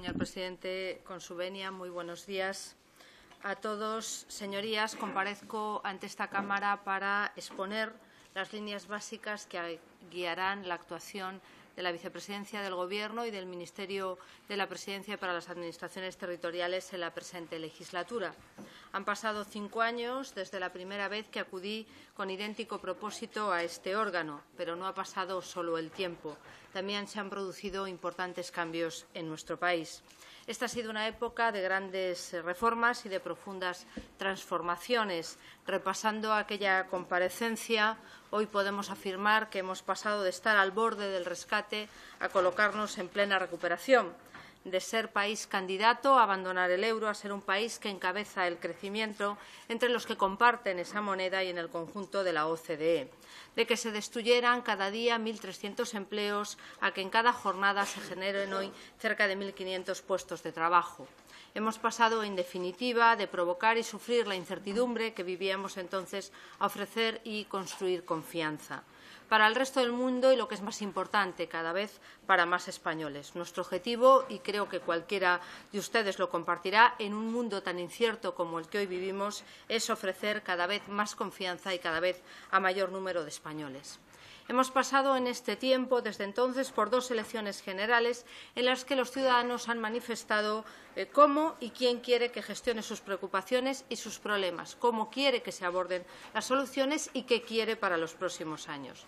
señor presidente. Con su venia, muy buenos días a todos. Señorías, comparezco ante esta Cámara para exponer las líneas básicas que guiarán la actuación de la Vicepresidencia del Gobierno y del Ministerio de la Presidencia para las Administraciones Territoriales en la presente legislatura. Han pasado 5 años desde la primera vez que acudí con idéntico propósito a este órgano, pero no ha pasado solo el tiempo. También se han producido importantes cambios en nuestro país. Esta ha sido una época de grandes reformas y de profundas transformaciones. Repasando aquella comparecencia, hoy podemos afirmar que hemos pasado de estar al borde del rescate a colocarnos en plena recuperación, de ser país candidato a abandonar el euro a ser un país que encabeza el crecimiento entre los que comparten esa moneda y en el conjunto de la OCDE, de que se destruyeran cada día 1.300 empleos a que en cada jornada se generen hoy cerca de 1.500 puestos de trabajo. Hemos pasado, en definitiva, de provocar y sufrir la incertidumbre que vivíamos entonces a ofrecer y construir confianza para el resto del mundo y, lo que es más importante, cada vez para más españoles. Nuestro objetivo, y creo que cualquiera de ustedes lo compartirá, en un mundo tan incierto como el que hoy vivimos, es ofrecer cada vez más confianza y cada vez a mayor número de españoles. Hemos pasado en este tiempo, desde entonces, por 2 elecciones generales en las que los ciudadanos han manifestado cómo y quién quiere que gestione sus preocupaciones y sus problemas, cómo quiere que se aborden las soluciones y qué quiere para los próximos años.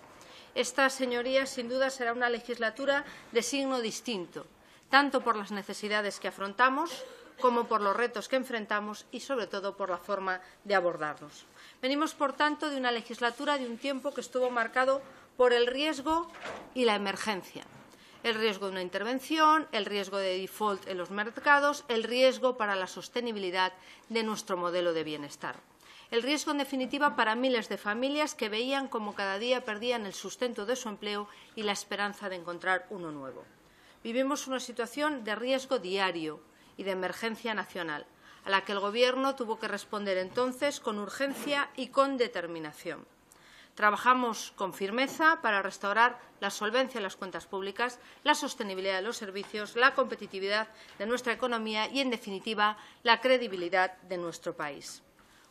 Esta, señorías, sin duda será una legislatura de signo distinto, tanto por las necesidades que afrontamos como por los retos que enfrentamos y, sobre todo, por la forma de abordarlos. Venimos, por tanto, de una legislatura de un tiempo que estuvo marcado por el riesgo y la emergencia. El riesgo de una intervención, el riesgo de default en los mercados, el riesgo para la sostenibilidad de nuestro modelo de bienestar. El riesgo, en definitiva, para miles de familias que veían cómo cada día perdían el sustento de su empleo y la esperanza de encontrar uno nuevo. Vivimos una situación de riesgo diario y de emergencia nacional, a la que el Gobierno tuvo que responder entonces con urgencia y con determinación. Trabajamos con firmeza para restaurar la solvencia de las cuentas públicas, la sostenibilidad de los servicios, la competitividad de nuestra economía y, en definitiva, la credibilidad de nuestro país.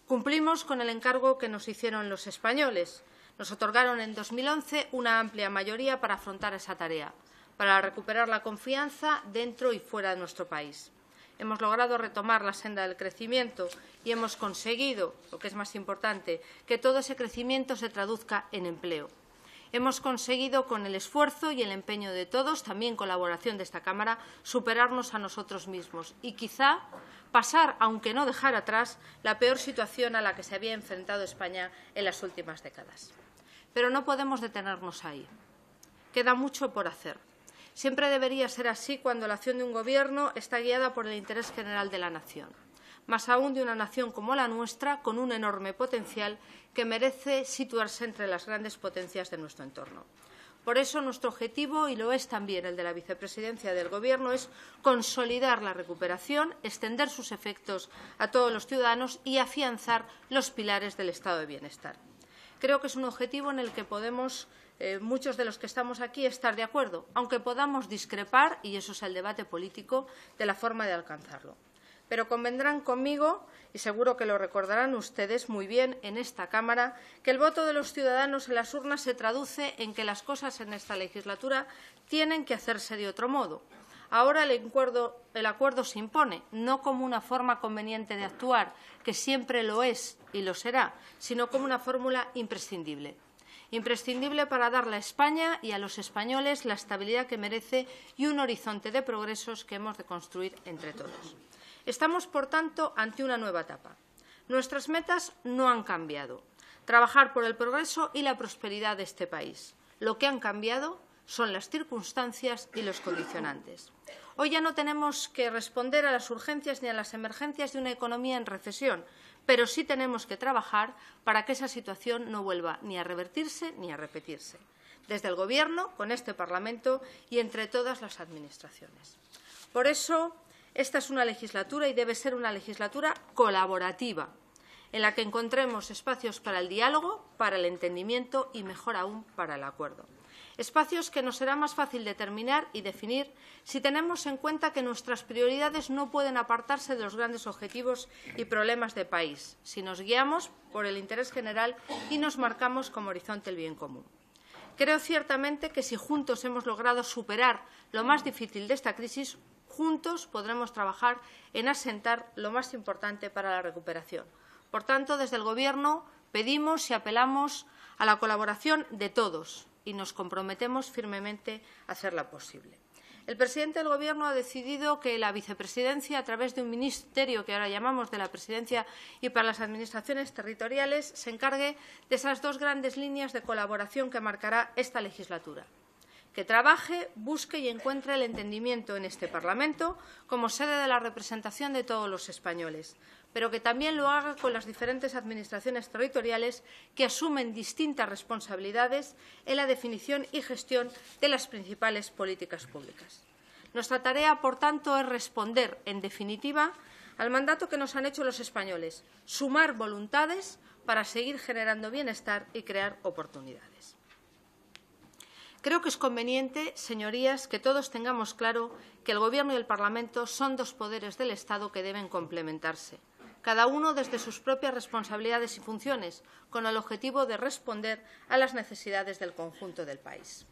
Cumplimos con el encargo que nos hicieron los españoles. Nos otorgaron en 2011 una amplia mayoría para afrontar esa tarea, para recuperar la confianza dentro y fuera de nuestro país. Hemos logrado retomar la senda del crecimiento y hemos conseguido, lo que es más importante, que todo ese crecimiento se traduzca en empleo. Hemos conseguido, con el esfuerzo y el empeño de todos, también colaboración de esta Cámara, superarnos a nosotros mismos y quizá pasar, aunque no dejar atrás, la peor situación a la que se había enfrentado España en las últimas décadas. Pero no podemos detenernos ahí. Queda mucho por hacer. Siempre debería ser así cuando la acción de un Gobierno está guiada por el interés general de la nación, más aún de una nación como la nuestra, con un enorme potencial que merece situarse entre las grandes potencias de nuestro entorno. Por eso, nuestro objetivo, y lo es también el de la Vicepresidencia del Gobierno, es consolidar la recuperación, extender sus efectos a todos los ciudadanos y afianzar los pilares del Estado de bienestar. Creo que es un objetivo en el que podemos muchos de los que estamos aquí estar de acuerdo, aunque podamos discrepar, y eso es el debate político, de la forma de alcanzarlo. Pero convendrán conmigo, y seguro que lo recordarán ustedes muy bien en esta Cámara, que el voto de los ciudadanos en las urnas se traduce en que las cosas en esta legislatura tienen que hacerse de otro modo. Ahora el acuerdo se impone, no como una forma conveniente de actuar, que siempre lo es y lo será, sino como una fórmula imprescindible. Imprescindible para darle a España y a los españoles la estabilidad que merece y un horizonte de progresos que hemos de construir entre todos. Estamos, por tanto, ante una nueva etapa. Nuestras metas no han cambiado. Trabajar por el progreso y la prosperidad de este país. Lo que han cambiado son las circunstancias y los condicionantes. Hoy ya no tenemos que responder a las urgencias ni a las emergencias de una economía en recesión, pero sí tenemos que trabajar para que esa situación no vuelva ni a revertirse ni a repetirse, desde el Gobierno, con este Parlamento y entre todas las administraciones. Por eso, esta es una legislatura y debe ser una legislatura colaborativa, en la que encontremos espacios para el diálogo, para el entendimiento y, mejor aún, para el acuerdo. Espacios que nos será más fácil determinar y definir si tenemos en cuenta que nuestras prioridades no pueden apartarse de los grandes objetivos y problemas de país, si nos guiamos por el interés general y nos marcamos como horizonte el bien común. Creo ciertamente que si juntos hemos logrado superar lo más difícil de esta crisis, juntos podremos trabajar en asentar lo más importante para la recuperación. Por tanto, desde el Gobierno pedimos y apelamos a la colaboración de todos y nos comprometemos firmemente a hacerla posible. El presidente del Gobierno ha decidido que la vicepresidencia, a través de un ministerio que ahora llamamos de la Presidencia y para las administraciones territoriales, se encargue de esas dos grandes líneas de colaboración que marcará esta legislatura. Que trabaje, busque y encuentre el entendimiento en este Parlamento como sede de la representación de todos los españoles, pero que también lo haga con las diferentes administraciones territoriales que asumen distintas responsabilidades en la definición y gestión de las principales políticas públicas. Nuestra tarea, por tanto, es responder, en definitiva, al mandato que nos han hecho los españoles, sumar voluntades para seguir generando bienestar y crear oportunidades. Creo que es conveniente, señorías, que todos tengamos claro que el Gobierno y el Parlamento son dos poderes del Estado que deben complementarse, cada uno desde sus propias responsabilidades y funciones, con el objetivo de responder a las necesidades del conjunto del país.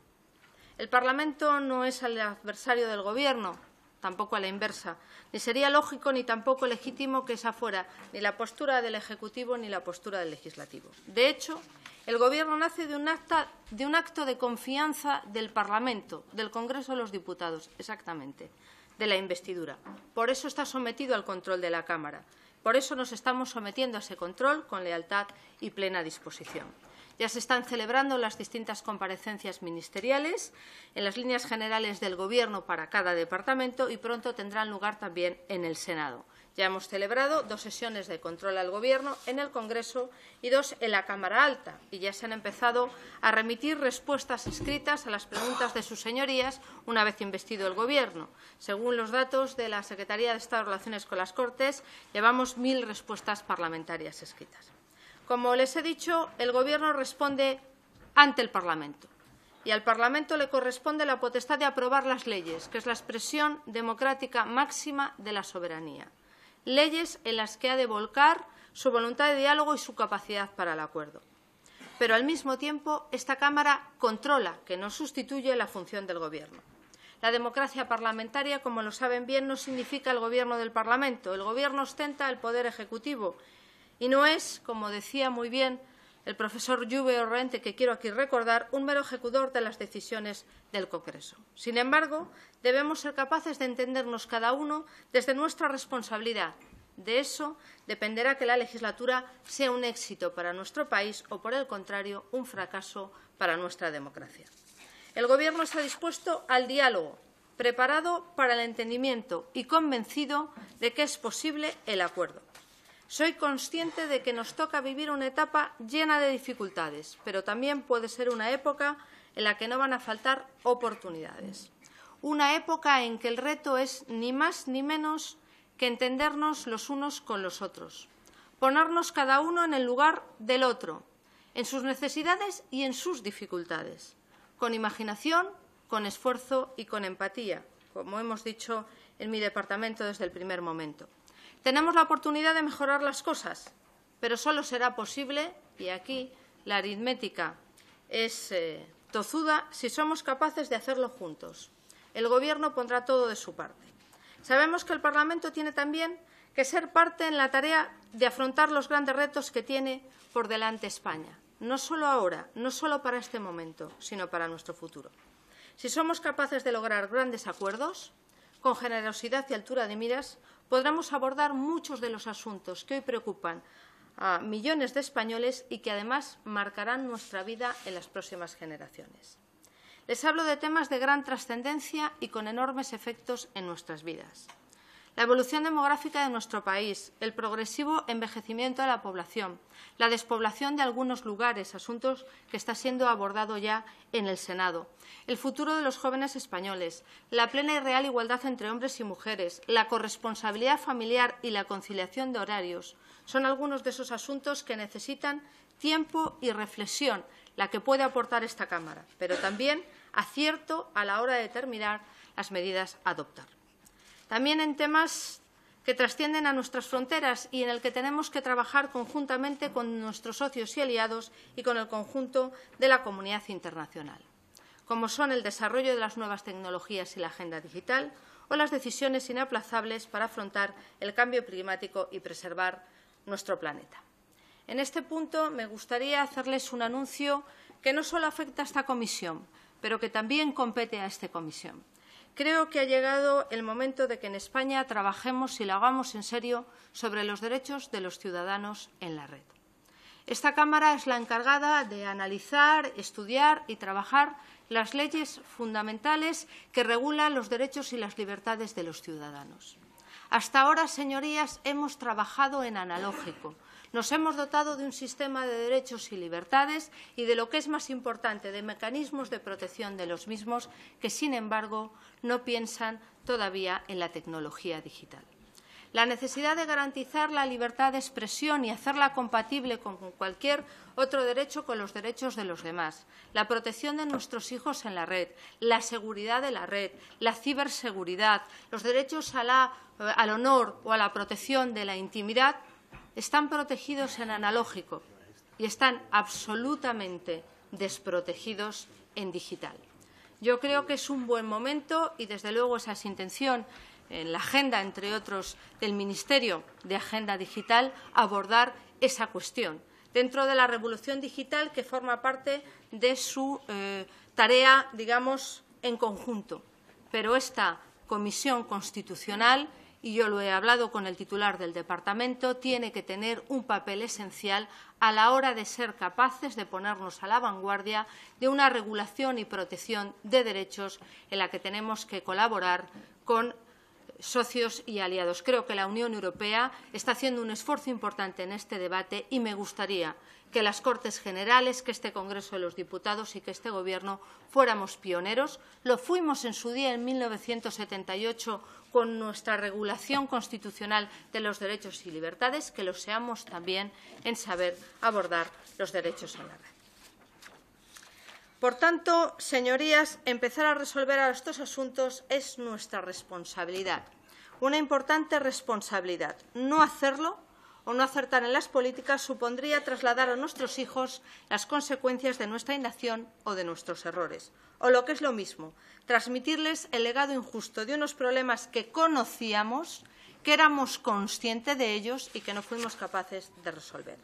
El Parlamento no es el adversario del Gobierno, tampoco a la inversa, ni sería lógico ni tampoco legítimo que esa fuera ni la postura del Ejecutivo ni la postura del Legislativo. De hecho, el Gobierno nace de un acto de confianza del Parlamento, del Congreso de los Diputados, exactamente, de la investidura. Por eso está sometido al control de la Cámara. Por eso nos estamos sometiendo a ese control con lealtad y plena disposición. Ya se están celebrando las distintas comparecencias ministeriales en las líneas generales del Gobierno para cada departamento y pronto tendrán lugar también en el Senado. Ya hemos celebrado 2 sesiones de control al Gobierno en el Congreso y 2 en la Cámara Alta, y ya se han empezado a remitir respuestas escritas a las preguntas de sus señorías una vez investido el Gobierno. Según los datos de la Secretaría de Estado de Relaciones con las Cortes, llevamos 1000 respuestas parlamentarias escritas. Como les he dicho, el Gobierno responde ante el Parlamento y al Parlamento le corresponde la potestad de aprobar las leyes, que es la expresión democrática máxima de la soberanía. Leyes en las que ha de volcar su voluntad de diálogo y su capacidad para el acuerdo. Pero, al mismo tiempo, esta Cámara controla, que no sustituye la función del Gobierno. La democracia parlamentaria, como lo saben bien, no significa el Gobierno del Parlamento. El Gobierno ostenta el poder ejecutivo y no es, como decía muy bien el profesor Lluve Orrente, que quiero aquí recordar, un mero ejecutor de las decisiones del Congreso. Sin embargo, debemos ser capaces de entendernos cada uno desde nuestra responsabilidad. De eso dependerá que la legislatura sea un éxito para nuestro país o, por el contrario, un fracaso para nuestra democracia. El Gobierno está dispuesto al diálogo, preparado para el entendimiento y convencido de que es posible el acuerdo. Soy consciente de que nos toca vivir una etapa llena de dificultades, pero también puede ser una época en la que no van a faltar oportunidades. Una época en que el reto es ni más ni menos que entendernos los unos con los otros, ponernos cada uno en el lugar del otro, en sus necesidades y en sus dificultades, con imaginación, con esfuerzo y con empatía, como hemos dicho en mi departamento desde el primer momento. Tenemos la oportunidad de mejorar las cosas, pero solo será posible, y aquí la aritmética es tozuda, si somos capaces de hacerlo juntos. El Gobierno pondrá todo de su parte. Sabemos que el Parlamento tiene también que ser parte en la tarea de afrontar los grandes retos que tiene por delante España, no solo ahora, no solo para este momento, sino para nuestro futuro. Si somos capaces de lograr grandes acuerdos, con generosidad y altura de miras, podremos abordar muchos de los asuntos que hoy preocupan a millones de españoles y que además marcarán nuestra vida en las próximas generaciones. Les hablo de temas de gran trascendencia y con enormes efectos en nuestras vidas. La evolución demográfica de nuestro país, el progresivo envejecimiento de la población, la despoblación de algunos lugares, asuntos que está siendo abordado ya en el Senado, el futuro de los jóvenes españoles, la plena y real igualdad entre hombres y mujeres, la corresponsabilidad familiar y la conciliación de horarios son algunos de esos asuntos que necesitan tiempo y reflexión, la que puede aportar esta Cámara, pero también acierto a la hora de determinar las medidas a adoptar. También en temas que trascienden a nuestras fronteras y en el que tenemos que trabajar conjuntamente con nuestros socios y aliados y con el conjunto de la comunidad internacional, como son el desarrollo de las nuevas tecnologías y la agenda digital o las decisiones inaplazables para afrontar el cambio climático y preservar nuestro planeta. En este punto me gustaría hacerles un anuncio que no solo afecta a esta comisión, pero que también compete a esta comisión. Creo que ha llegado el momento de que en España trabajemos y lo hagamos en serio sobre los derechos de los ciudadanos en la red. Esta Cámara es la encargada de analizar, estudiar y trabajar las leyes fundamentales que regulan los derechos y las libertades de los ciudadanos. Hasta ahora, señorías, hemos trabajado en analógico. Nos hemos dotado de un sistema de derechos y libertades y, de lo que es más importante, de mecanismos de protección de los mismos que, sin embargo, no piensan todavía en la tecnología digital. La necesidad de garantizar la libertad de expresión y hacerla compatible con cualquier otro derecho con los derechos de los demás, la protección de nuestros hijos en la red, la seguridad de la red, la ciberseguridad, los derechos al honor o a la protección de la intimidad, están protegidos en analógico y están absolutamente desprotegidos en digital. Yo creo que es un buen momento y, desde luego, esa es intención en la agenda, entre otros, del Ministerio de Agenda Digital, abordar esa cuestión dentro de la revolución digital que forma parte de su tarea, digamos, en conjunto. Pero esta Comisión Constitucional, y yo lo he hablado con el titular del Departamento, tiene que tener un papel esencial a la hora de ser capaces de ponernos a la vanguardia de una regulación y protección de derechos en la que tenemos que colaborar con socios y aliados. Creo que la Unión Europea está haciendo un esfuerzo importante en este debate y me gustaría que las Cortes Generales, que este Congreso de los Diputados y que este Gobierno fuéramos pioneros. Lo fuimos en su día, en 1978, con nuestra regulación constitucional de los derechos y libertades, que lo seamos también en saber abordar los derechos en la red. Por tanto, señorías, empezar a resolver estos asuntos es nuestra responsabilidad, una importante responsabilidad. No hacerlo o no acertar en las políticas supondría trasladar a nuestros hijos las consecuencias de nuestra inacción o de nuestros errores. O, lo que es lo mismo, transmitirles el legado injusto de unos problemas que conocíamos, que éramos conscientes de ellos y que no fuimos capaces de resolver.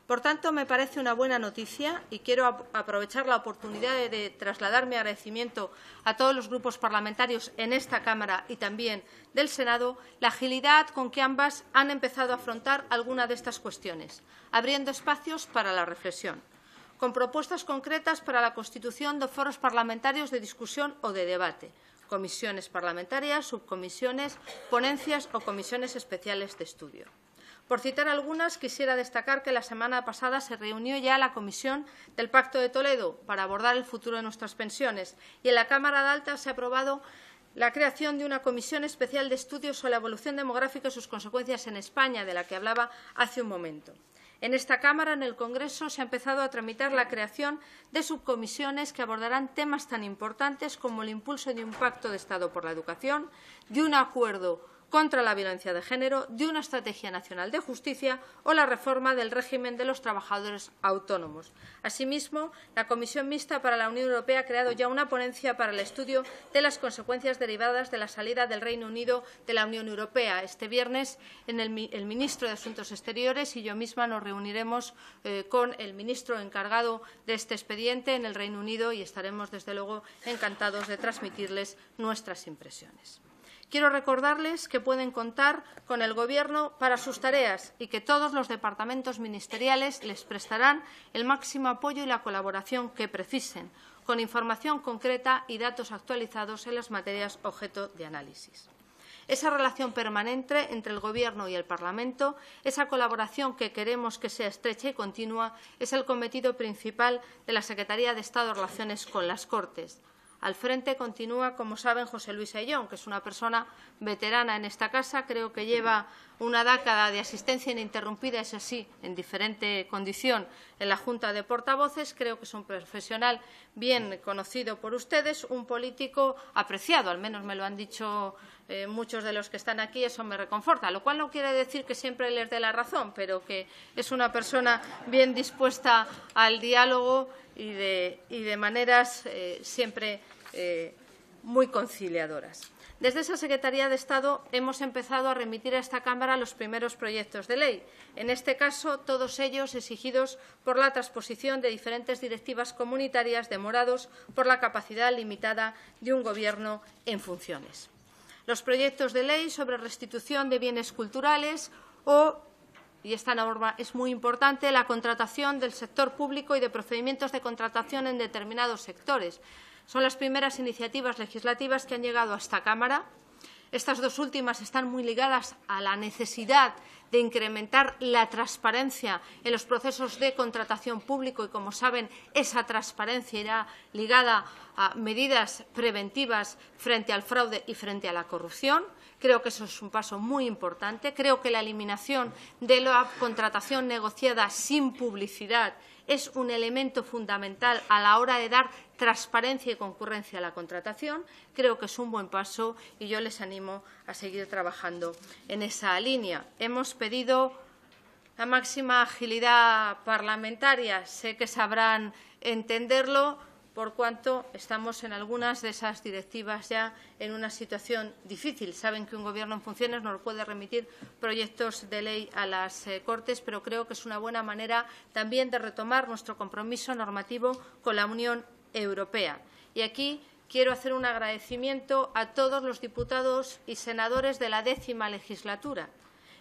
Por tanto, me parece una buena noticia y quiero aprovechar la oportunidad de trasladar mi agradecimiento a todos los grupos parlamentarios en esta Cámara y también del Senado, la agilidad con que ambas han empezado a afrontar alguna de estas cuestiones, abriendo espacios para la reflexión, con propuestas concretas para la constitución de foros parlamentarios de discusión o de debate, comisiones parlamentarias, subcomisiones, ponencias o comisiones especiales de estudio. Por citar algunas, quisiera destacar que la semana pasada se reunió ya la Comisión del Pacto de Toledo para abordar el futuro de nuestras pensiones y en la Cámara de Alta se ha aprobado la creación de una comisión especial de estudios sobre la evolución demográfica y sus consecuencias en España, de la que hablaba hace un momento. En esta Cámara, en el Congreso, se ha empezado a tramitar la creación de subcomisiones que abordarán temas tan importantes como el impulso de un pacto de Estado por la educación, de un acuerdo contra la violencia de género, de una estrategia nacional de justicia o la reforma del régimen de los trabajadores autónomos. Asimismo, la Comisión Mixta para la Unión Europea ha creado ya una ponencia para el estudio de las consecuencias derivadas de la salida del Reino Unido de la Unión Europea. Este viernes, el ministro de Asuntos Exteriores y yo misma nos reuniremos con el ministro encargado de este expediente en el Reino Unido y estaremos, desde luego, encantados de transmitirles nuestras impresiones. Quiero recordarles que pueden contar con el Gobierno para sus tareas y que todos los departamentos ministeriales les prestarán el máximo apoyo y la colaboración que precisen, con información concreta y datos actualizados en las materias objeto de análisis. Esa relación permanente entre el Gobierno y el Parlamento, esa colaboración que queremos que sea estrecha y continua, es el cometido principal de la Secretaría de Estado de Relaciones con las Cortes. Al frente continúa, como saben, José Luis Ayllón, que es una persona veterana en esta casa. Creo que lleva una década de asistencia ininterrumpida, es así, en diferente condición, en la Junta de Portavoces. Creo que es un profesional bien conocido por ustedes, un político apreciado, al menos me lo han dicho muchos de los que están aquí, eso me reconforta, lo cual no quiere decir que siempre les dé la razón, pero que es una persona bien dispuesta al diálogo y de maneras siempre muy conciliadoras. Desde esa Secretaría de Estado hemos empezado a remitir a esta Cámara los primeros proyectos de ley, en este caso todos ellos exigidos por la transposición de diferentes directivas comunitarias demorados por la capacidad limitada de un Gobierno en funciones. Los proyectos de ley sobre restitución de bienes culturales y esta norma es muy importante, la contratación del sector público y de procedimientos de contratación en determinados sectores. Son las primeras iniciativas legislativas que han llegado a esta Cámara. Estas dos últimas están muy ligadas a la necesidad de incrementar la transparencia en los procesos de contratación público y, como saben, esa transparencia irá ligada a medidas preventivas frente al fraude y frente a la corrupción. Creo que eso es un paso muy importante. Creo que la eliminación de la contratación negociada sin publicidad es un elemento fundamental a la hora de dar transparencia y concurrencia a la contratación. Creo que es un buen paso y yo les animo a seguir trabajando en esa línea. Hemos pedido la máxima agilidad parlamentaria. Sé que sabrán entenderlo, por cuanto estamos en algunas de esas directivas ya en una situación difícil. Saben que un Gobierno en funciones no puede remitir proyectos de ley a las Cortes, pero creo que es una buena manera también de retomar nuestro compromiso normativo con la Unión Europea. Y aquí quiero hacer un agradecimiento a todos los diputados y senadores de la 10ª legislatura.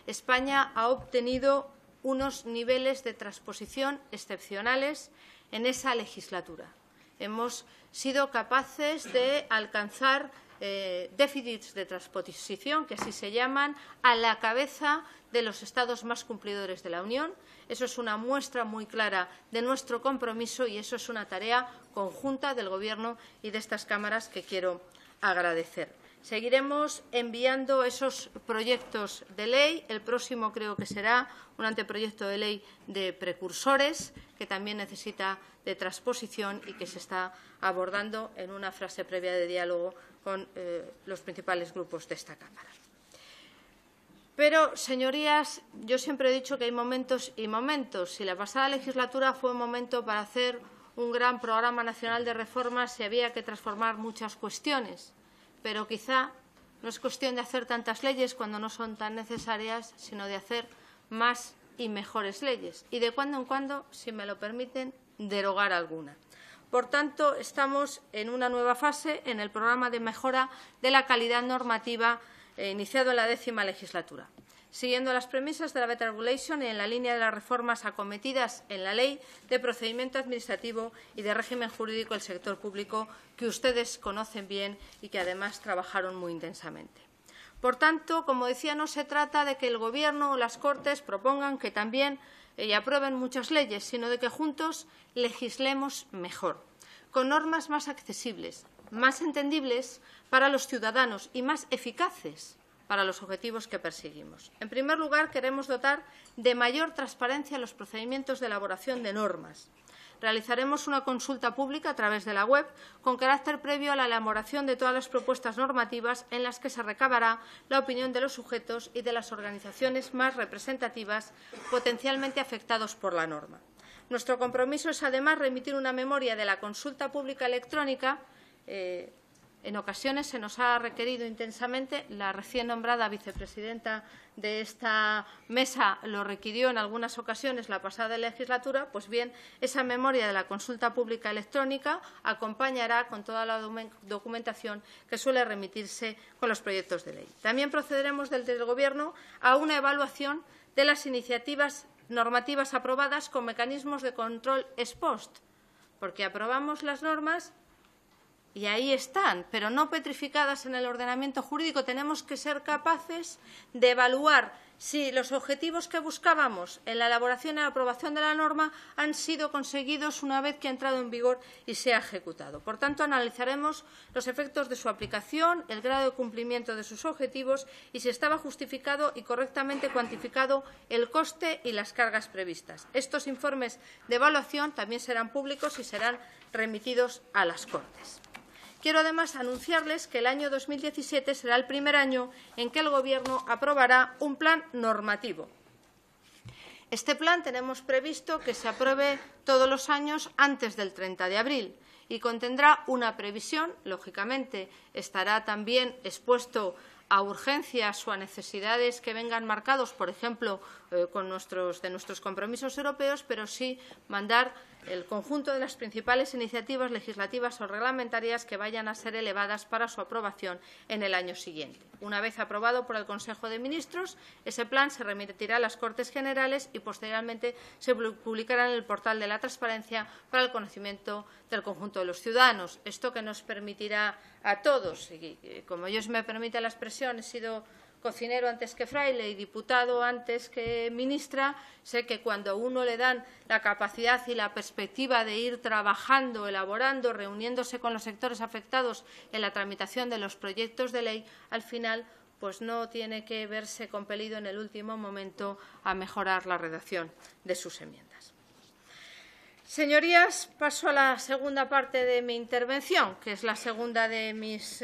España ha obtenido unos niveles de transposición excepcionales en esa legislatura. Hemos sido capaces de alcanzar déficits de transposición, que así se llaman, a la cabeza de los Estados más cumplidores de la Unión. Eso es una muestra muy clara de nuestro compromiso y eso es una tarea conjunta del Gobierno y de estas cámaras que quiero agradecer. Seguiremos enviando esos proyectos de ley. El próximo creo que será un anteproyecto de ley de precursores, que también necesita de transposición y que se está abordando en una fase previa de diálogo con los principales grupos de esta Cámara. Pero, señorías, yo siempre he dicho que hay momentos y momentos. Si la pasada legislatura fue un momento para hacer un gran programa nacional de reformas y había que transformar muchas cuestiones, pero quizá no es cuestión de hacer tantas leyes cuando no son tan necesarias, sino de hacer más y mejores leyes y de cuando en cuando, si me lo permiten, derogar alguna. Por tanto, estamos en una nueva fase en el programa de mejora de la calidad normativa iniciado en la 10ª legislatura. Siguiendo las premisas de la Better Regulation y en la línea de las reformas acometidas en la Ley de Procedimiento Administrativo y de Régimen Jurídico del Sector Público, que ustedes conocen bien y que además trabajaron muy intensamente. Por tanto, como decía, no se trata de que el Gobierno o las Cortes propongan que también y aprueben muchas leyes, sino de que juntos legislemos mejor, con normas más accesibles, más entendibles para los ciudadanos y más eficaces para los objetivos que perseguimos. En primer lugar, queremos dotar de mayor transparencia los procedimientos de elaboración de normas. Realizaremos una consulta pública a través de la web con carácter previo a la elaboración de todas las propuestas normativas en las que se recabará la opinión de los sujetos y de las organizaciones más representativas potencialmente afectados por la norma. Nuestro compromiso es, además, remitir una memoria de la consulta pública electrónica. En ocasiones se nos ha requerido intensamente, la recién nombrada vicepresidenta de esta mesa lo requirió en algunas ocasiones la pasada legislatura. Pues bien, esa memoria de la consulta pública electrónica acompañará con toda la documentación que suele remitirse con los proyectos de ley. También procederemos desde el Gobierno a una evaluación de las iniciativas normativas aprobadas con mecanismos de control ex post, porque aprobamos las normas y ahí están, pero no petrificadas en el ordenamiento jurídico. Tenemos que ser capaces de evaluar si los objetivos que buscábamos en la elaboración y la aprobación de la norma han sido conseguidos una vez que ha entrado en vigor y se ha ejecutado. Por tanto, analizaremos los efectos de su aplicación, el grado de cumplimiento de sus objetivos y si estaba justificado y correctamente cuantificado el coste y las cargas previstas. Estos informes de evaluación también serán públicos y serán remitidos a las Cortes. Quiero además anunciarles que el año 2017 será el primer año en que el Gobierno aprobará un plan normativo. Este plan tenemos previsto que se apruebe todos los años antes del 30 de abril y contendrá una previsión, lógicamente estará también expuesto a urgencias o a necesidades que vengan marcados, por ejemplo, de nuestros compromisos europeos, pero sí mandar el conjunto de las principales iniciativas legislativas o reglamentarias que vayan a ser elevadas para su aprobación en el año siguiente. Una vez aprobado por el Consejo de Ministros, ese plan se remitirá a las Cortes Generales y posteriormente se publicará en el portal de la transparencia para el conocimiento del conjunto de los ciudadanos. Esto que nos permitirá a todos, y como ellos me permiten la expresión, he sido cocinero antes que fraile y diputado antes que ministra, sé que cuando a uno le dan la capacidad y la perspectiva de ir trabajando, elaborando, reuniéndose con los sectores afectados en la tramitación de los proyectos de ley, al final pues no tiene que verse compelido en el último momento a mejorar la redacción de sus enmiendas. Señorías, paso a la segunda parte de mi intervención, que es la segunda de mis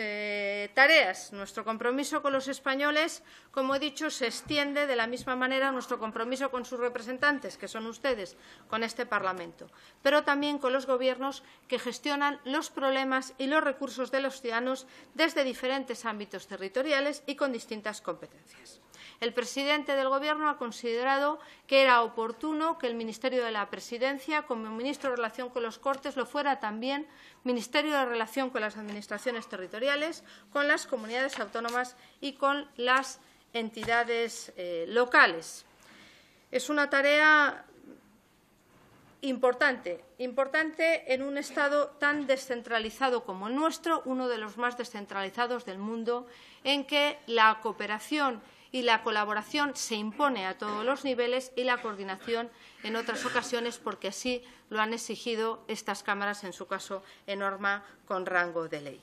tareas. Nuestro compromiso con los españoles, como he dicho, se extiende de la misma manera a nuestro compromiso con sus representantes, que son ustedes, con este Parlamento, pero también con los gobiernos que gestionan los problemas y los recursos de los ciudadanos desde diferentes ámbitos territoriales y con distintas competencias. El presidente del Gobierno ha considerado que era oportuno que el Ministerio de la Presidencia, como ministro de Relación con las Cortes, lo fuera también Ministerio de Relación con las Administraciones Territoriales, con las comunidades autónomas y con las entidades locales. Es una tarea importante en un Estado tan descentralizado como el nuestro, uno de los más descentralizados del mundo, en que la cooperación y la colaboración se impone a todos los niveles y la coordinación en otras ocasiones porque así lo han exigido estas cámaras, en su caso en norma con rango de ley.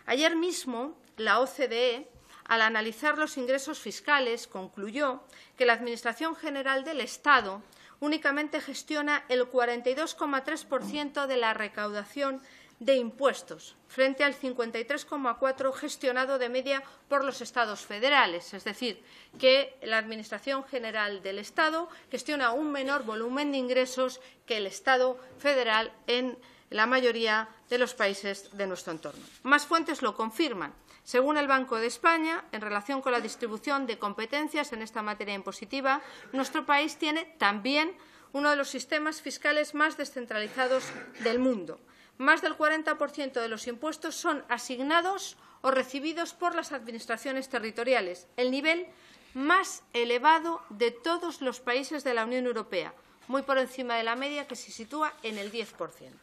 Ayer mismo la OCDE, al analizar los ingresos fiscales, concluyó que la Administración General del Estado únicamente gestiona el 42,3% de la recaudación de impuestos, frente al 53,4% gestionado de media por los Estados federales. Es decir, que la Administración General del Estado gestiona un menor volumen de ingresos que el Estado federal en la mayoría de los países de nuestro entorno. Más fuentes lo confirman. Según el Banco de España, en relación con la distribución de competencias en esta materia impositiva, nuestro país tiene también uno de los sistemas fiscales más descentralizados del mundo. Más del 40% de los impuestos son asignados o recibidos por las administraciones territoriales, el nivel más elevado de todos los países de la Unión Europea, muy por encima de la media, que se sitúa en el 10%.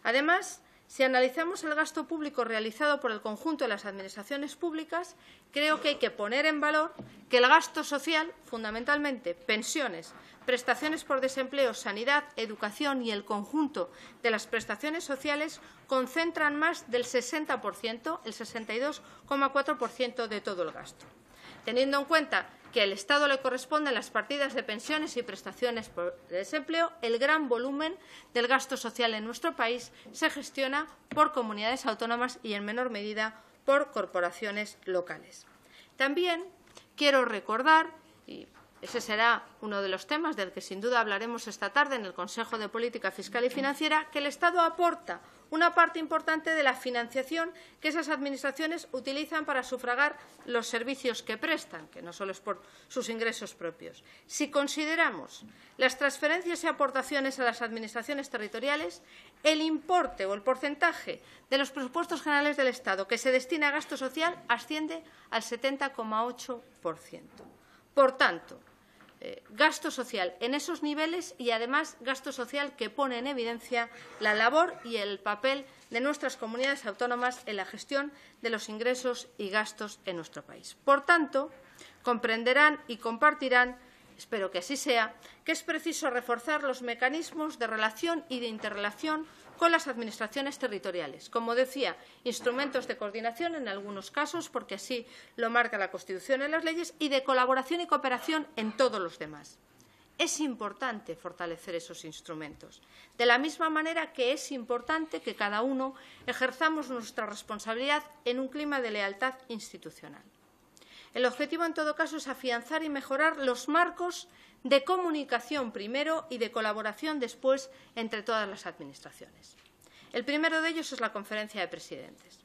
Además, si analizamos el gasto público realizado por el conjunto de las administraciones públicas, creo que hay que poner en valor que el gasto social, fundamentalmente pensiones, prestaciones por desempleo, sanidad, educación y el conjunto de las prestaciones sociales concentran más del 60%, el 62,4% de todo el gasto. Teniendo en cuenta que al Estado le corresponden las partidas de pensiones y prestaciones por desempleo, el gran volumen del gasto social en nuestro país se gestiona por comunidades autónomas y, en menor medida, por corporaciones locales. También quiero recordar, y ese será uno de los temas del que sin duda hablaremos esta tarde en el Consejo de Política Fiscal y Financiera, que el Estado aporta una parte importante de la financiación que esas administraciones utilizan para sufragar los servicios que prestan, que no solo es por sus ingresos propios. Si consideramos las transferencias y aportaciones a las administraciones territoriales, el importe o el porcentaje de los presupuestos generales del Estado que se destina a gasto social asciende al 70,8%. Por tanto, gasto social en esos niveles y, además, gasto social que pone en evidencia la labor y el papel de nuestras comunidades autónomas en la gestión de los ingresos y gastos en nuestro país. Por tanto, comprenderán y compartirán, espero que así sea, que es preciso reforzar los mecanismos de relación y de interrelación con las administraciones territoriales. Como decía, instrumentos de coordinación en algunos casos, porque así lo marca la Constitución y las leyes, y de colaboración y cooperación en todos los demás. Es importante fortalecer esos instrumentos, de la misma manera que es importante que cada uno ejerzamos nuestra responsabilidad en un clima de lealtad institucional. El objetivo, en todo caso, es afianzar y mejorar los marcos de comunicación primero y de colaboración después entre todas las administraciones. El primero de ellos es la Conferencia de Presidentes.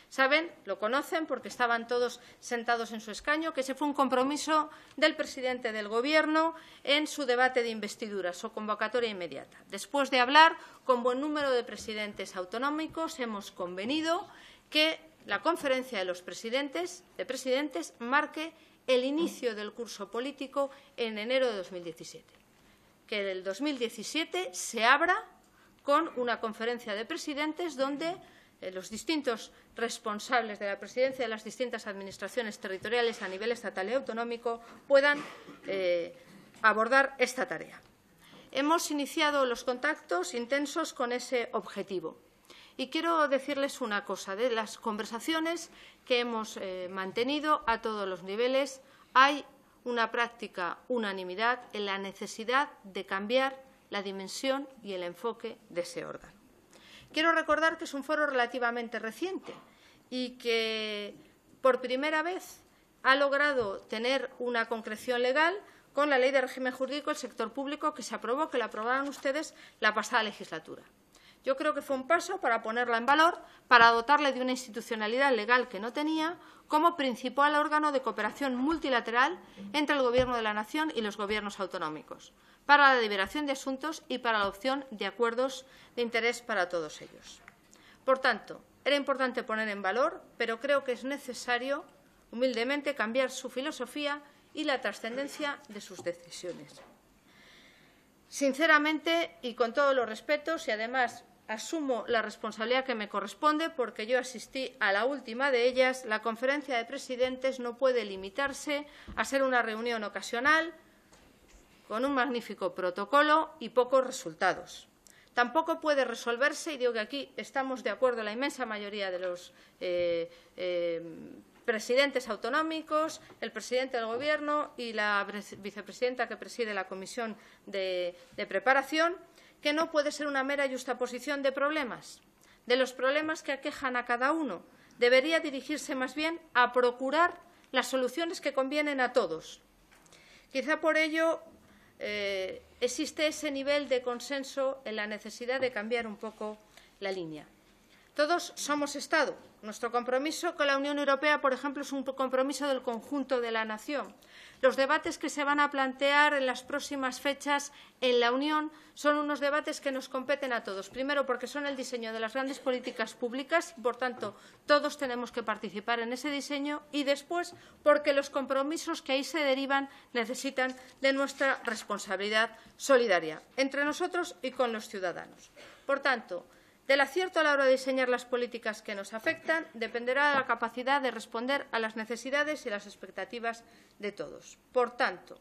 Saben, lo conocen porque estaban todos sentados en su escaño, que ese fue un compromiso del presidente del Gobierno en su debate de investidura, su convocatoria inmediata. Después de hablar con buen número de presidentes autonómicos, hemos convenido que la Conferencia de Presidentes marque el inicio del curso político en enero de 2017. Que el 2017 se abra con una conferencia de presidentes donde los distintos responsables de la presidencia de las distintas administraciones territoriales a nivel estatal y autonómico puedan abordar esta tarea. Hemos iniciado los contactos intensos con ese objetivo. Y quiero decirles una cosa, de las conversaciones que hemos mantenido a todos los niveles, hay una práctica unanimidad en la necesidad de cambiar la dimensión y el enfoque de ese órgano. Quiero recordar que es un foro relativamente reciente y que por primera vez ha logrado tener una concreción legal con la Ley de Régimen Jurídico del Sector Público que se aprobó, que la aprobaron ustedes la pasada legislatura. Yo creo que fue un paso para ponerla en valor, para dotarle de una institucionalidad legal que no tenía, como principal órgano de cooperación multilateral entre el Gobierno de la Nación y los gobiernos autonómicos, para la deliberación de asuntos y para la adopción de acuerdos de interés para todos ellos. Por tanto, era importante poner en valor, pero creo que es necesario, humildemente, cambiar su filosofía y la trascendencia de sus decisiones. Sinceramente, y con todos los respetos, y además asumo la responsabilidad que me corresponde porque yo asistí a la última de ellas, la Conferencia de Presidentes no puede limitarse a ser una reunión ocasional con un magnífico protocolo y pocos resultados. Tampoco puede resolverse, y digo que aquí estamos de acuerdo la inmensa mayoría de los presidentes autonómicos, el presidente del Gobierno y la vicepresidenta que preside la Comisión de Preparación, que no puede ser una mera yuxtaposición de problemas, de los problemas que aquejan a cada uno. Debería dirigirse más bien a procurar las soluciones que convienen a todos. Quizá por ello existe ese nivel de consenso en la necesidad de cambiar un poco la línea. Todos somos Estado. Nuestro compromiso con la Unión Europea, por ejemplo, es un compromiso del conjunto de la nación. Los debates que se van a plantear en las próximas fechas en la Unión son unos debates que nos competen a todos. Primero, porque son el diseño de las grandes políticas públicas y, por tanto, todos tenemos que participar en ese diseño. Y después, porque los compromisos que ahí se derivan necesitan de nuestra responsabilidad solidaria entre nosotros y con los ciudadanos. Por tanto, del acierto a la hora de diseñar las políticas que nos afectan dependerá de la capacidad de responder a las necesidades y las expectativas de todos. Por tanto,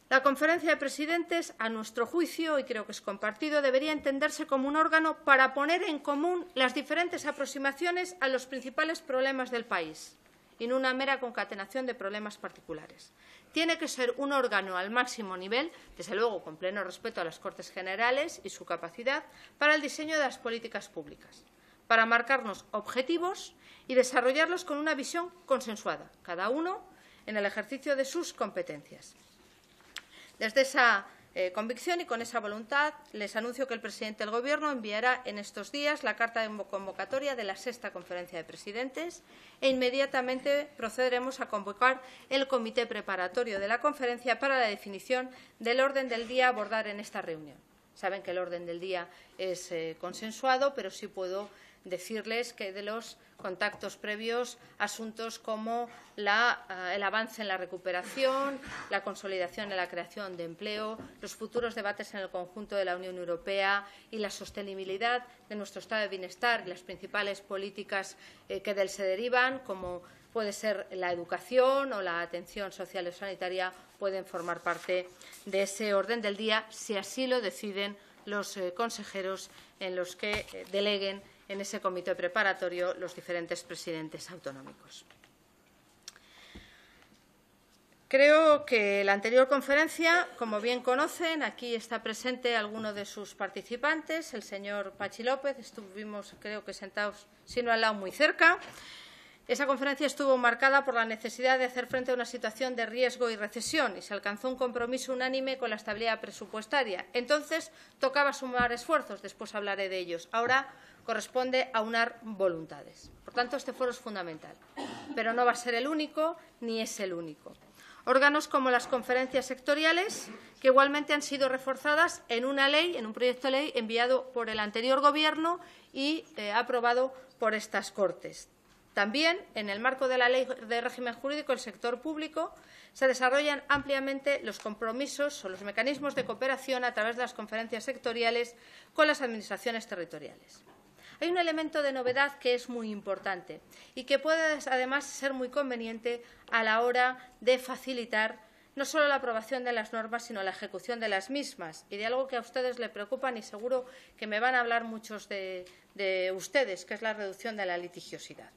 la Conferencia de Presidentes, a nuestro juicio, y creo que es compartido, debería entenderse como un órgano para poner en común las diferentes aproximaciones a los principales problemas del país y no una mera concatenación de problemas particulares. Tiene que ser un órgano al máximo nivel, desde luego con pleno respeto a las Cortes Generales y su capacidad, para el diseño de las políticas públicas, para marcarnos objetivos y desarrollarlos con una visión consensuada, cada uno en el ejercicio de sus competencias. Desde esa convicción y con esa voluntad, les anuncio que el presidente del Gobierno enviará en estos días la carta de convocatoria de la sexta Conferencia de Presidentes e inmediatamente procederemos a convocar el comité preparatorio de la conferencia para la definición del orden del día a abordar en esta reunión. Saben que el orden del día es consensuado, pero sí puedo decirles que de los contactos previos, asuntos como el avance en la recuperación, la consolidación en la creación de empleo, los futuros debates en el conjunto de la Unión Europea y la sostenibilidad de nuestro estado de bienestar y las principales políticas que de él se derivan, como puede ser la educación o la atención social y sanitaria, pueden formar parte de ese orden del día, si así lo deciden los consejeros en los que deleguen en ese comité preparatorio los diferentes presidentes autonómicos. Creo que la anterior conferencia, como bien conocen, aquí está presente alguno de sus participantes, el señor Pachi López, estuvimos, creo que sentados, si no al lado, muy cerca. Esa conferencia estuvo marcada por la necesidad de hacer frente a una situación de riesgo y recesión y se alcanzó un compromiso unánime con la estabilidad presupuestaria. Entonces, tocaba sumar esfuerzos, después hablaré de ellos. Ahora corresponde aunar voluntades. Por tanto, este foro es fundamental, pero no va a ser el único ni es el único. Órganos como las conferencias sectoriales, que igualmente han sido reforzadas en una ley, en un proyecto de ley enviado por el anterior Gobierno y aprobado por estas Cortes. También, en el marco de la Ley de Régimen Jurídico del Sector Público, se desarrollan ampliamente los compromisos o los mecanismos de cooperación a través de las conferencias sectoriales con las administraciones territoriales. Hay un elemento de novedad que es muy importante y que puede, además, ser muy conveniente a la hora de facilitar no solo la aprobación de las normas, sino la ejecución de las mismas, y de algo que a ustedes les preocupan y seguro que me van a hablar muchos de ustedes, que es la reducción de la litigiosidad.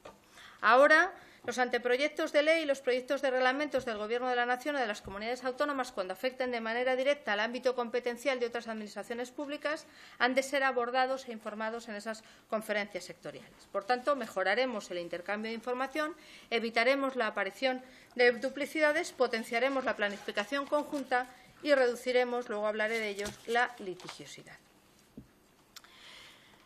Ahora, los anteproyectos de ley y los proyectos de reglamentos del Gobierno de la Nación o de las comunidades autónomas, cuando afecten de manera directa al ámbito competencial de otras administraciones públicas, han de ser abordados e informados en esas conferencias sectoriales. Por tanto, mejoraremos el intercambio de información, evitaremos la aparición de duplicidades, potenciaremos la planificación conjunta y reduciremos, luego hablaré de ellos, la litigiosidad.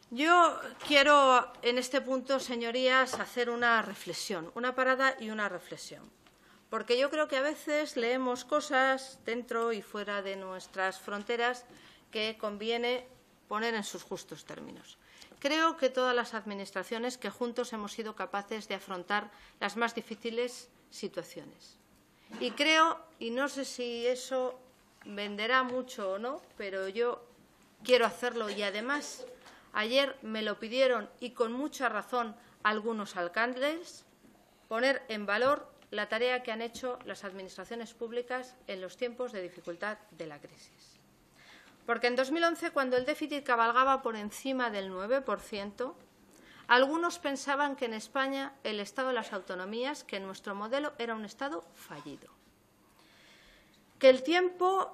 Yo quiero, en este punto, señorías, hacer una reflexión, una parada y una reflexión, porque yo creo que a veces leemos cosas dentro y fuera de nuestras fronteras que conviene poner en sus justos términos. Creo que todas las administraciones que juntos hemos sido capaces de afrontar las más difíciles situaciones. Y creo, y no sé si eso venderá mucho o no, pero yo quiero hacerlo y además ayer me lo pidieron y con mucha razón algunos alcaldes, poner en valor la tarea que han hecho las administraciones públicas en los tiempos de dificultad de la crisis. Porque en 2011, cuando el déficit cabalgaba por encima del 9%, algunos pensaban que en España el Estado de las autonomías, que nuestro modelo era un Estado fallido. Que el tiempo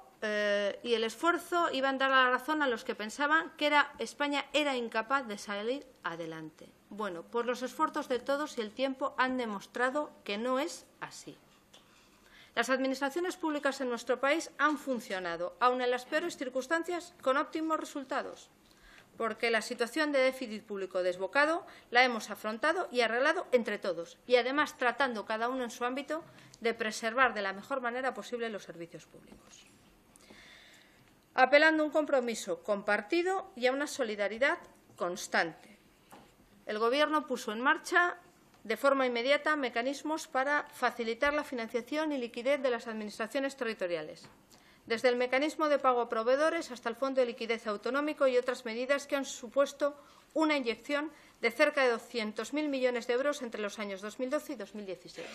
y el esfuerzo iban a dar la razón a los que pensaban que España era incapaz de salir adelante. Bueno, pues los esfuerzos de todos y el tiempo han demostrado que no es así. Las administraciones públicas en nuestro país han funcionado, aun en las peores circunstancias, con óptimos resultados, porque la situación de déficit público desbocado la hemos afrontado y arreglado entre todos, y además tratando cada uno en su ámbito de preservar de la mejor manera posible los servicios públicos, apelando a un compromiso compartido y a una solidaridad constante. El Gobierno puso en marcha de forma inmediata mecanismos para facilitar la financiación y liquidez de las administraciones territoriales, desde el mecanismo de pago a proveedores hasta el Fondo de Liquidez Autonómico y otras medidas que han supuesto una inyección de cerca de 200.000 millones de euros entre los años 2012 y 2016.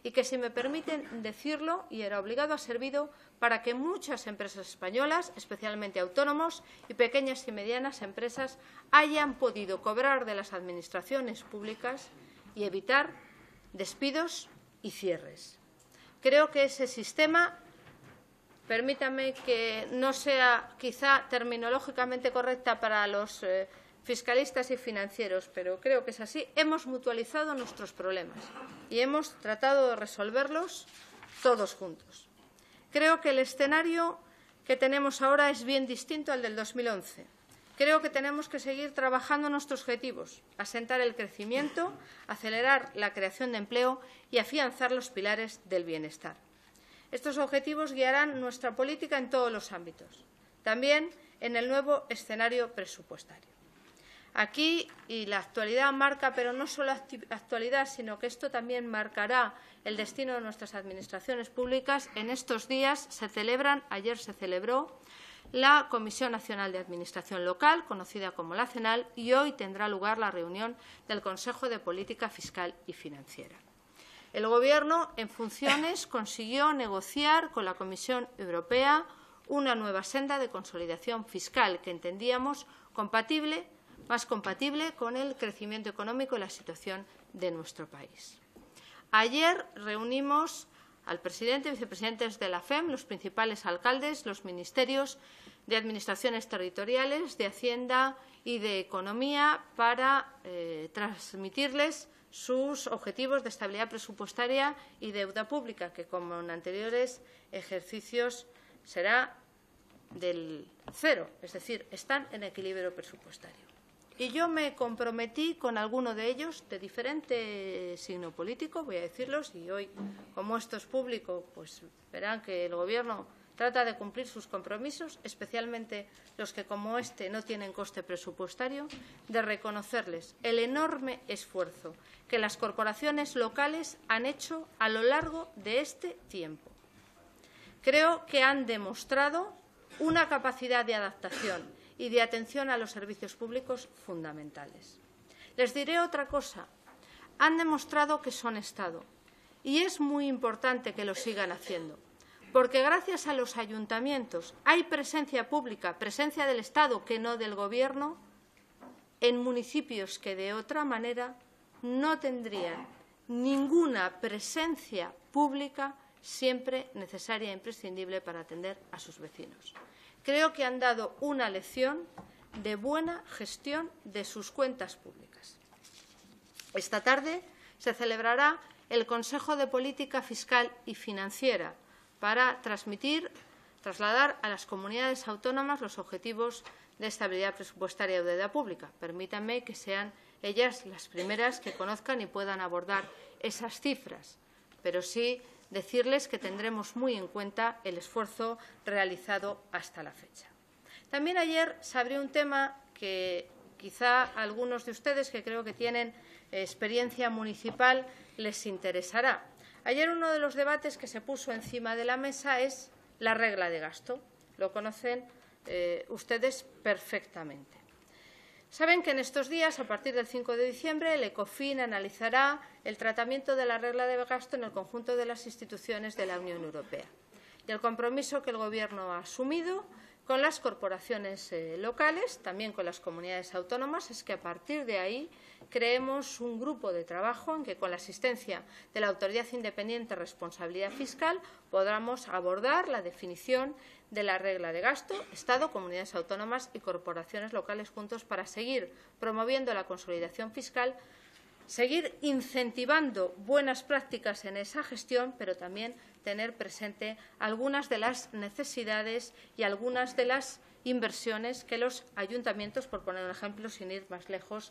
Y que, si me permiten decirlo, y era obligado, ha servido para que muchas empresas españolas, especialmente autónomos y pequeñas y medianas empresas, hayan podido cobrar de las administraciones públicas y evitar despidos y cierres. Creo que ese sistema, permítanme que no sea quizá terminológicamente correcta para los fiscalistas y financieros, pero creo que es así, hemos mutualizado nuestros problemas y hemos tratado de resolverlos todos juntos. Creo que el escenario que tenemos ahora es bien distinto al del 2011. Creo que tenemos que seguir trabajando en nuestros objetivos, asentar el crecimiento, acelerar la creación de empleo y afianzar los pilares del bienestar. Estos objetivos guiarán nuestra política en todos los ámbitos, también en el nuevo escenario presupuestario. Aquí, y la actualidad marca, pero no solo actualidad, sino que esto también marcará el destino de nuestras administraciones públicas, en estos días ayer se celebró la Comisión Nacional de Administración Local, conocida como la CENAL, y hoy tendrá lugar la reunión del Consejo de Política Fiscal y Financiera. El Gobierno, en funciones, consiguió negociar con la Comisión Europea una nueva senda de consolidación fiscal que entendíamos más compatible con el crecimiento económico y la situación de nuestro país. Ayer reunimos al presidente y vicepresidentes de la FEM, los principales alcaldes, los ministerios de administraciones territoriales, de Hacienda y de Economía para transmitirles sus objetivos de estabilidad presupuestaria y deuda pública, que, como en anteriores ejercicios, será del cero, es decir, están en equilibrio presupuestario. Y yo me comprometí con alguno de ellos, de diferente signo político, voy a decirlos, y hoy, como esto es público, pues verán que el Gobierno trata de cumplir sus compromisos, especialmente los que, como este, no tienen coste presupuestario, de reconocerles el enorme esfuerzo que las corporaciones locales han hecho a lo largo de este tiempo. Creo que han demostrado una capacidad de adaptación y de atención a los servicios públicos fundamentales. Les diré otra cosa. Han demostrado que son Estado y es muy importante que lo sigan haciendo, porque gracias a los ayuntamientos hay presencia pública, presencia del Estado que no del Gobierno, en municipios que de otra manera no tendrían ninguna presencia pública siempre necesaria e imprescindible para atender a sus vecinos. Creo que han dado una lección de buena gestión de sus cuentas públicas. Esta tarde se celebrará el Consejo de Política Fiscal y Financiera para trasladar a las comunidades autónomas los objetivos de estabilidad presupuestaria y deuda pública. Permítanme que sean ellas las primeras que conozcan y puedan abordar esas cifras, pero sí decirles que tendremos muy en cuenta el esfuerzo realizado hasta la fecha. También ayer se abrió un tema que quizá a algunos de ustedes, que creo que tienen experiencia municipal, les interesará. Ayer uno de los debates que se puso encima de la mesa es la regla de gasto. Lo conocen ustedes perfectamente. Saben que en estos días, a partir del 5 de diciembre, el ECOFIN analizará el tratamiento de la regla de gasto en el conjunto de las instituciones de la Unión Europea y el compromiso que el Gobierno ha asumido con las corporaciones locales, también con las comunidades autónomas, es que a partir de ahí creemos un grupo de trabajo en que, con la asistencia de la Autoridad Independiente de Responsabilidad Fiscal, podamos abordar la definición de la regla de gasto, Estado, comunidades autónomas y corporaciones locales juntos, para seguir promoviendo la consolidación fiscal, seguir incentivando buenas prácticas en esa gestión, pero también tener presente algunas de las necesidades y algunas de las inversiones que los ayuntamientos, por poner un ejemplo, sin ir más lejos,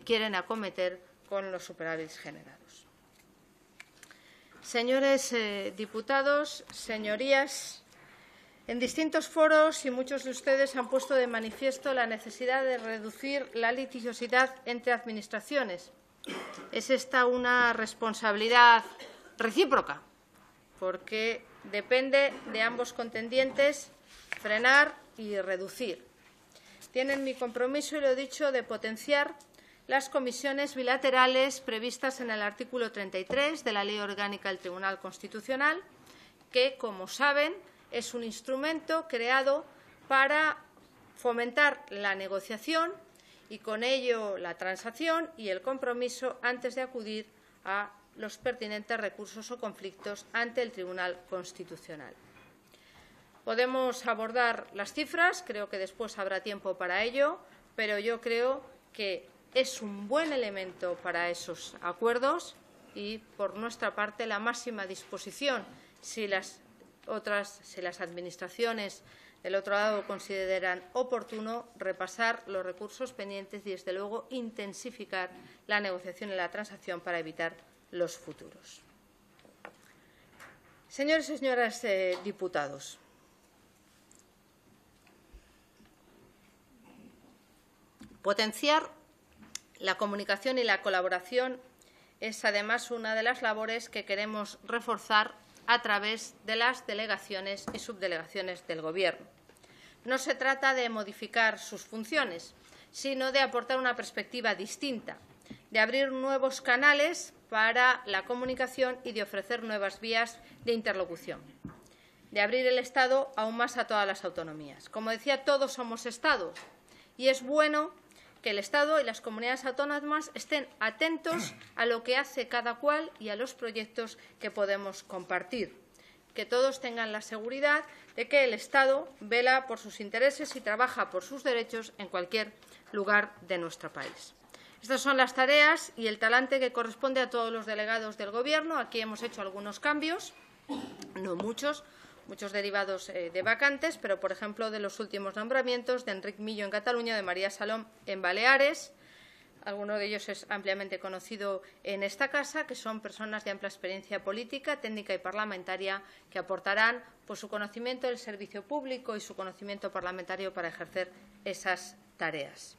quieren acometer con los superávits generados. Señores diputados, señorías, en distintos foros y muchos de ustedes han puesto de manifiesto la necesidad de reducir la litigiosidad entre administraciones. Es esta una responsabilidad recíproca, porque depende de ambos contendientes frenar y reducir. Tienen mi compromiso, y lo he dicho, de potenciar las comisiones bilaterales previstas en el artículo 33 de la Ley Orgánica del Tribunal Constitucional, que, como saben, es un instrumento creado para fomentar la negociación y, con ello, la transacción y el compromiso antes de acudir a los pertinentes recursos o conflictos ante el Tribunal Constitucional. Podemos abordar las cifras, creo que después habrá tiempo para ello, pero yo creo que es un buen elemento para esos acuerdos y, por nuestra parte, la máxima disposición, si las administraciones del otro lado consideran oportuno, repasar los recursos pendientes y, desde luego, intensificar la negociación y la transacción para evitar los futuros. Señores y señoras diputados, Potenciar la comunicación y la colaboración es, además, una de las labores que queremos reforzar a través de las delegaciones y subdelegaciones del Gobierno. No se trata de modificar sus funciones, sino de aportar una perspectiva distinta, de abrir nuevos canales para la comunicación y de ofrecer nuevas vías de interlocución, de abrir el Estado aún más a todas las autonomías. Como decía, todos somos Estado y es bueno que el Estado y las comunidades autónomas estén atentos a lo que hace cada cual y a los proyectos que podemos compartir. Que todos tengan la seguridad de que el Estado vela por sus intereses y trabaja por sus derechos en cualquier lugar de nuestro país. Estas son las tareas y el talante que corresponde a todos los delegados del Gobierno. Aquí hemos hecho algunos cambios, no muchos derivados de vacantes, pero, por ejemplo, de los últimos nombramientos de Enric Millo en Cataluña, de María Salom en Baleares. Alguno de ellos es ampliamente conocido en esta casa, que son personas de amplia experiencia política, técnica y parlamentaria, que aportarán su conocimiento del servicio público y su conocimiento parlamentario para ejercer esas tareas.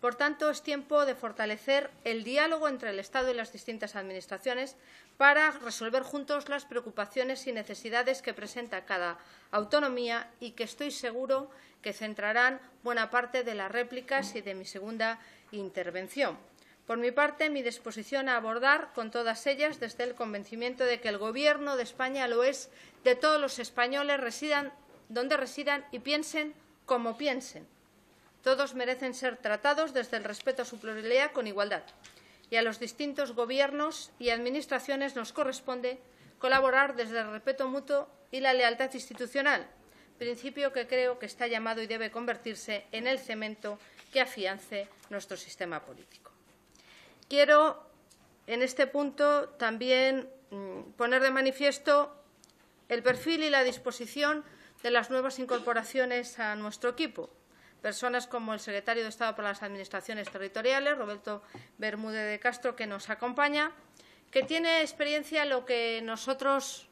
Por tanto, es tiempo de fortalecer el diálogo entre el Estado y las distintas administraciones para resolver juntos las preocupaciones y necesidades que presenta cada autonomía y que estoy seguro que centrarán buena parte de las réplicas y de mi segunda intervención. Por mi parte, mi disposición a abordar con todas ellas desde el convencimiento de que el Gobierno de España lo es de todos los españoles, residan donde residan y piensen como piensen. Todos merecen ser tratados desde el respeto a su pluralidad con igualdad. Y a los distintos gobiernos y administraciones nos corresponde colaborar desde el respeto mutuo y la lealtad institucional, principio que creo que está llamado y debe convertirse en el cemento que afiance nuestro sistema político. Quiero, en este punto, también poner de manifiesto el perfil y la disposición de las nuevas incorporaciones a nuestro equipo. Personas como el secretario de Estado para las Administraciones Territoriales, Roberto Bermúdez de Castro, que nos acompaña, que tiene experiencia en lo que nosotros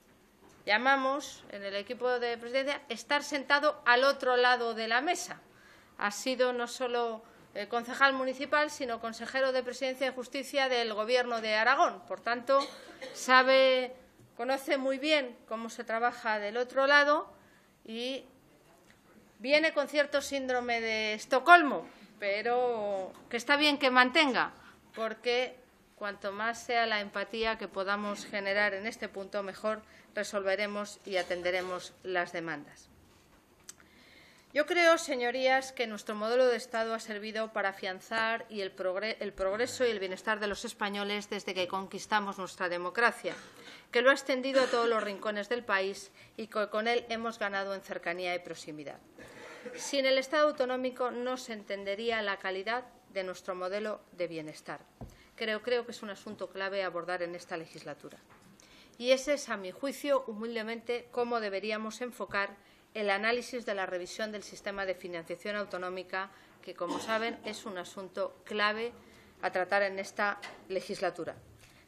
llamamos, en el equipo de presidencia, estar sentado al otro lado de la mesa. Ha sido no solo concejal municipal, sino consejero de Presidencia y Justicia del Gobierno de Aragón. Por tanto, conoce muy bien cómo se trabaja del otro lado y viene con cierto síndrome de Estocolmo, pero que está bien que mantenga, porque cuanto más sea la empatía que podamos generar en este punto, mejor resolveremos y atenderemos las demandas. Yo creo, señorías, que nuestro modelo de Estado ha servido para afianzar el progreso y el bienestar de los españoles desde que conquistamos nuestra democracia, que lo ha extendido a todos los rincones del país y que con él hemos ganado en cercanía y proximidad. Sin el Estado autonómico no se entendería la calidad de nuestro modelo de bienestar. Creo que es un asunto clave a abordar en esta legislatura. Y ese es, a mi juicio, humildemente, cómo deberíamos enfocar el análisis de la revisión del sistema de financiación autonómica, que, como saben, es un asunto clave a tratar en esta legislatura.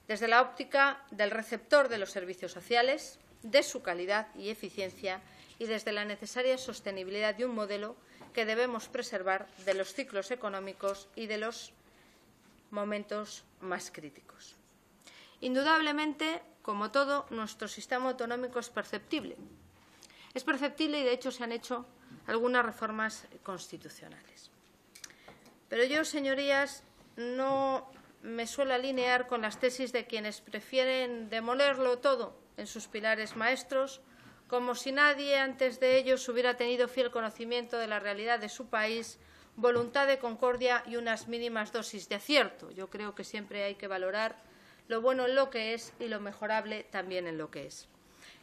Desde la óptica del receptor de los servicios sociales, de su calidad y eficiencia, y desde la necesaria sostenibilidad de un modelo que debemos preservar de los ciclos económicos y de los momentos más críticos. Indudablemente, como todo, nuestro sistema autonómico es perceptible. Es perceptible y, de hecho, se han hecho algunas reformas constitucionales. Pero yo, señorías, no me suelo alinear con las tesis de quienes prefieren demolerlo todo en sus pilares maestros, como si nadie antes de ellos hubiera tenido fiel conocimiento de la realidad de su país, voluntad de concordia y unas mínimas dosis de acierto. Yo creo que siempre hay que valorar lo bueno en lo que es y lo mejorable también en lo que es.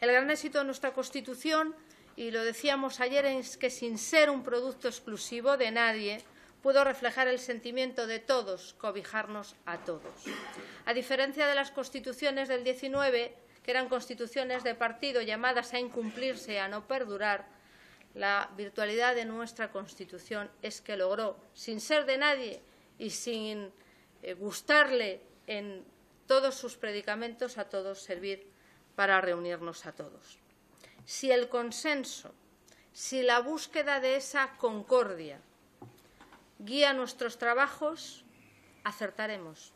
El gran éxito de nuestra Constitución, y lo decíamos ayer, es que sin ser un producto exclusivo de nadie, pudo reflejar el sentimiento de todos, cobijarnos a todos. A diferencia de las constituciones del 19, que eran constituciones de partido llamadas a incumplirse y a no perdurar, la virtualidad de nuestra Constitución es que logró, sin ser de nadie y sin gustarle en todos sus predicamentos, a todos servir para reunirnos a todos. Si el consenso, si la búsqueda de esa concordia guía nuestros trabajos, acertaremos.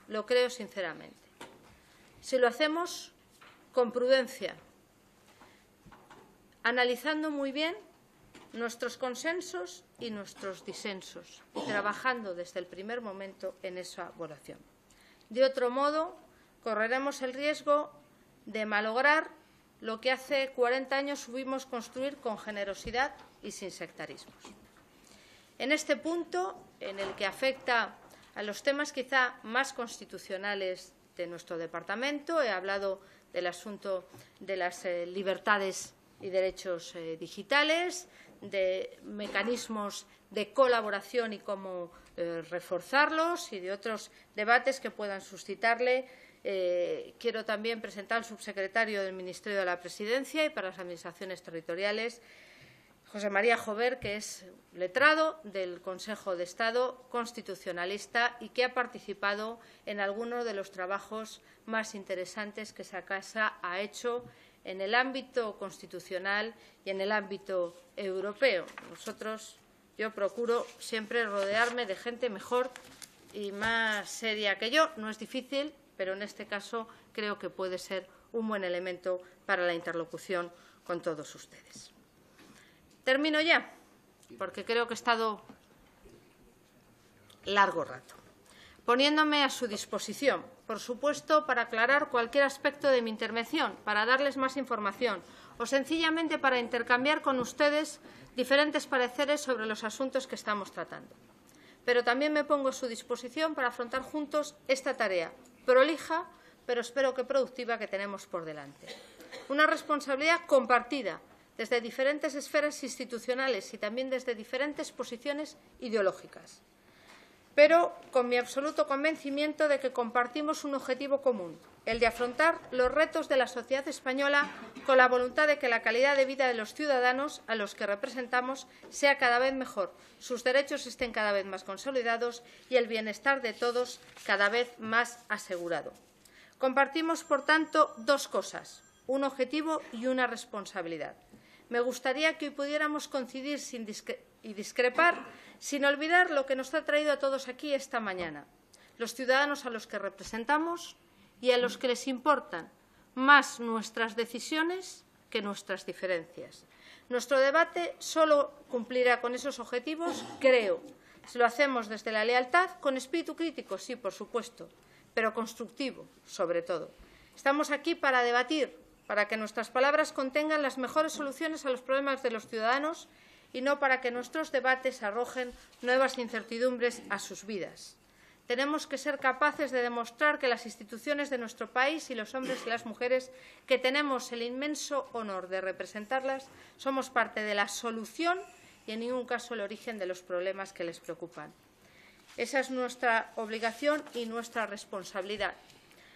Lo creo sinceramente. Si lo hacemos con prudencia, analizando muy bien nuestros consensos y nuestros disensos y trabajando desde el primer momento en esa evaluación. De otro modo, correremos el riesgo de malograr lo que hace 40 años supimos construir con generosidad y sin sectarismos. En este punto, en el que afecta a los temas quizá más constitucionales de nuestro departamento, he hablado del asunto de las libertades y derechos digitales, de mecanismos de colaboración y cómo reforzarlos y de otros debates que puedan suscitarle. Quiero también presentar al subsecretario del Ministerio de la Presidencia y para las Administraciones Territoriales, José María Jover, que es letrado del Consejo de Estado, constitucionalista y que ha participado en algunos de los trabajos más interesantes que esa Casa ha hecho en el ámbito constitucional y en el ámbito europeo. Yo procuro siempre rodearme de gente mejor y más seria que yo. No es difícil, pero en este caso creo que puede ser un buen elemento para la interlocución con todos ustedes. Termino ya, porque creo que he estado largo rato, poniéndome a su disposición, por supuesto, para aclarar cualquier aspecto de mi intervención, para darles más información o sencillamente para intercambiar con ustedes diferentes pareceres sobre los asuntos que estamos tratando. Pero también me pongo a su disposición para afrontar juntos esta tarea prolija, pero espero que productiva, que tenemos por delante. Una responsabilidad compartida desde diferentes esferas institucionales y también desde diferentes posiciones ideológicas, pero con mi absoluto convencimiento de que compartimos un objetivo común, el de afrontar los retos de la sociedad española con la voluntad de que la calidad de vida de los ciudadanos a los que representamos sea cada vez mejor, sus derechos estén cada vez más consolidados y el bienestar de todos cada vez más asegurado. Compartimos, por tanto, dos cosas, un objetivo y una responsabilidad. Me gustaría que hoy pudiéramos coincidir y discrepar sin olvidar lo que nos ha traído a todos aquí esta mañana, los ciudadanos a los que representamos y a los que les importan más nuestras decisiones que nuestras diferencias. Nuestro debate solo cumplirá con esos objetivos, creo, si lo hacemos desde la lealtad, con espíritu crítico, sí, por supuesto, pero constructivo, sobre todo. Estamos aquí para debatir, para que nuestras palabras contengan las mejores soluciones a los problemas de los ciudadanos y no para que nuestros debates arrojen nuevas incertidumbres a sus vidas. Tenemos que ser capaces de demostrar que las instituciones de nuestro país y los hombres y las mujeres que tenemos el inmenso honor de representarlas somos parte de la solución y en ningún caso el origen de los problemas que les preocupan. Esa es nuestra obligación y nuestra responsabilidad.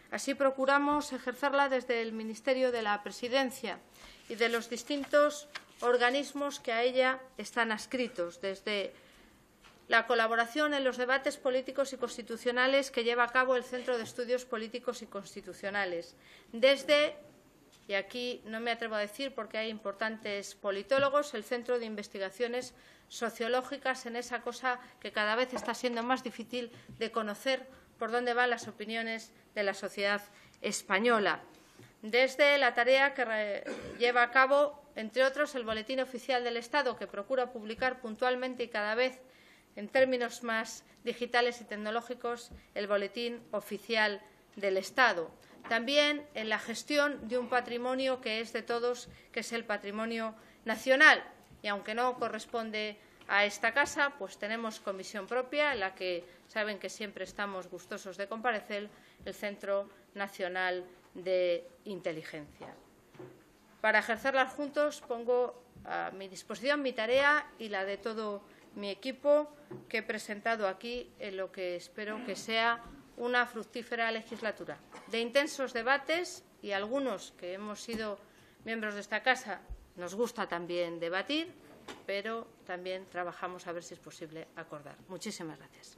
Así procuramos ejercerla desde el Ministerio de la Presidencia y de los distintos organismos que a ella están adscritos, desde la colaboración en los debates políticos y constitucionales que lleva a cabo el Centro de Estudios Políticos y Constitucionales, desde, y aquí no me atrevo a decir porque hay importantes politólogos, el Centro de Investigaciones Sociológicas, en esa cosa que cada vez está siendo más difícil de conocer por dónde van las opiniones de la sociedad española, desde la tarea que lleva a cabo, entre otros, el Boletín Oficial del Estado, que procura publicar puntualmente y cada vez en términos más digitales y tecnológicos el Boletín Oficial del Estado. También en la gestión de un patrimonio que es de todos, que es el patrimonio nacional. Y aunque no corresponde a esta casa, pues tenemos comisión propia en la que saben que siempre estamos gustosos de comparecer, el Centro Nacional de Inteligencia. Para ejercerlas juntos pongo a mi disposición mi tarea y la de todo mi equipo que he presentado aquí en lo que espero que sea una fructífera legislatura, de intensos debates y algunos que hemos sido miembros de esta casa nos gusta también debatir, pero también trabajamos a ver si es posible acordar. Muchísimas gracias.